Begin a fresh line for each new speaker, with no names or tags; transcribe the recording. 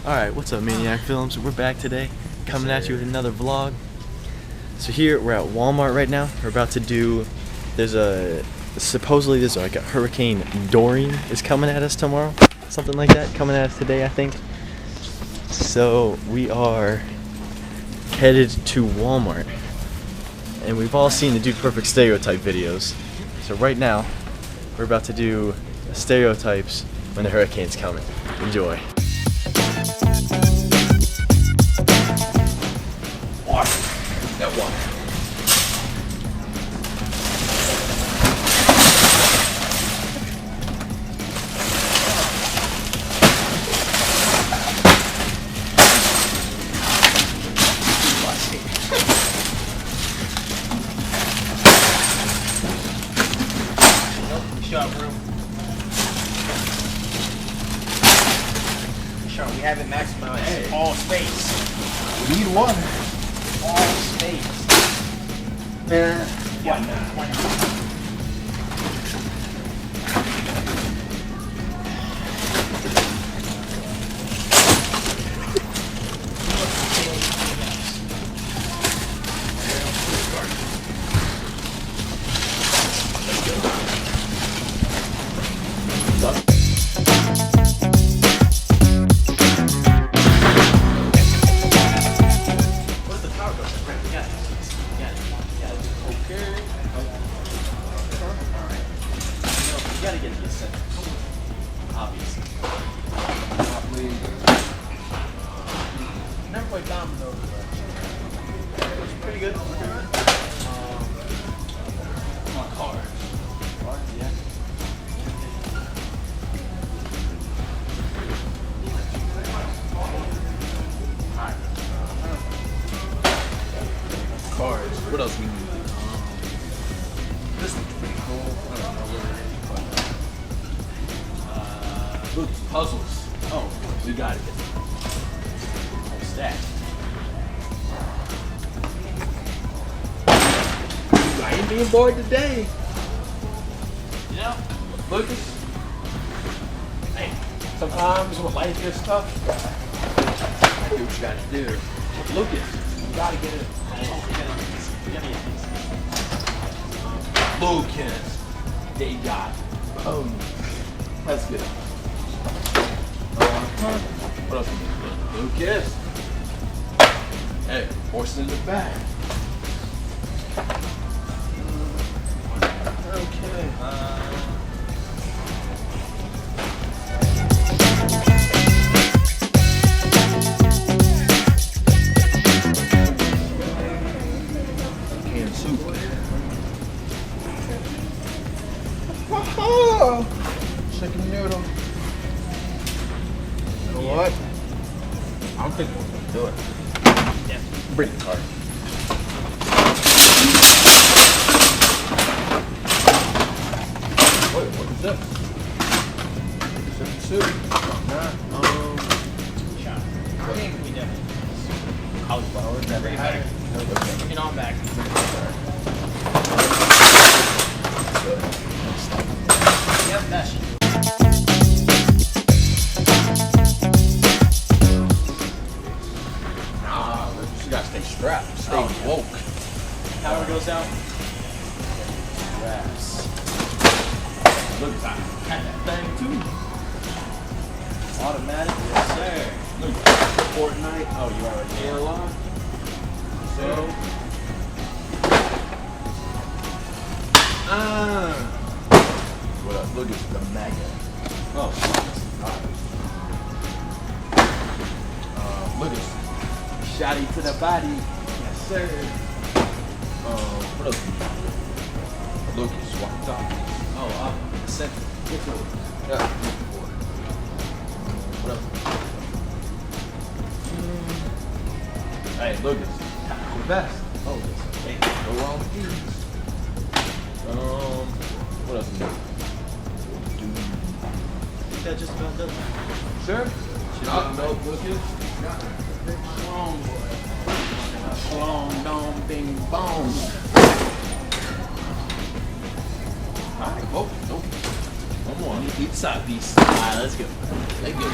Alright, what's up, Maniac Films? We're back today, coming at you with another vlog. So here, we're at Walmart right now. We're about to do, supposedly there's like a Hurricane Dorian is coming at us tomorrow. Something like that, coming at us today, I think. So we are headed to Walmart. And we've all seen the Dude Perfect stereotype videos. So right now, we're about to do stereotypes when the hurricane's coming. Enjoy. Water. That water.
Shot room. Sure, we haven't maximized all space.
We need water.
All space.
Yeah.
Why not? Why not? You gotta get to the center. Obviously. Never played dominoes, but it's pretty good. My car. Yeah. Alright. Cards. What else we need? This looks pretty cool. I don't know what it is, but look, puzzles. Oh, we gotta get them. What's that? I ain't being bored today. You know, Lucas. Hey, sometimes with life gets tough. I do what you gotta do. Lucas, you gotta get it. You gotta get these. Lucas, they got ponies. That's good. What else? Lucas. Hey, horse in the back. Okay. Canned soup. Oh, chicken noodle. You know what? I don't think we're gonna do it. Yeah. Bring the card. Wait, what is this? Is it soup? Nah. Shot. I think we definitely. Cauliflower. Bring it back. Bring it on back. Yep, that should do it.
Nah, you gotta stay strapped. Stay woke.
Power goes out.
Straps. Look, I had that thing too.
Automatic, yes sir.
Look, Fortnite. Oh, you already here live? So. What up? Look at the mega. Oh, look at shotty to the body. Yes, sir. What else? Look at swap top.
Oh, center.
Yeah. What up? Hey, look at the best. Oh, this ain't go wrong with these. What else?
I think that just about does it.
Sure. No, Lucas.
Strong boy. Long dong bing bong.
Alright, oh, nope. One more.
Eat side piece. Alright, let's go.
Thank you.